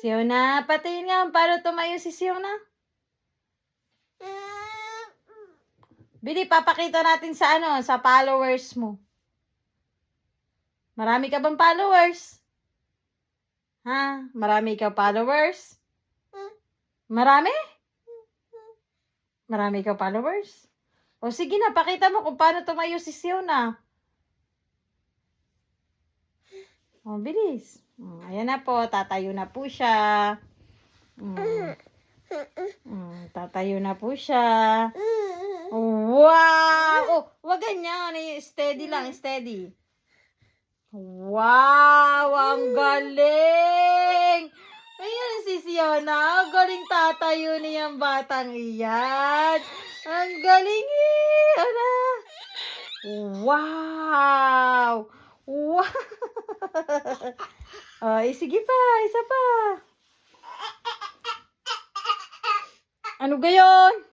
Siona, patingin nga paano tumayo si Siona. Bili, papakita natin sa sa followers mo. Marami ka bang followers? Ha? Marami ka followers? Marami? Marami ka followers? O sige na, pakita mo kung paano tumayo si Siona. O, bilis. Ayan na po, tatayo na po siya. Tatayo na po siya. Wow! Oh, wag ganyan. Steady lang, steady. Wow! Ang galing! Ayan si Siona. Ang galing tatayo niyang batang iyan. Ang galing eh! Ala! Wow! Wow! Sige pa, isa pa. Ano gayon?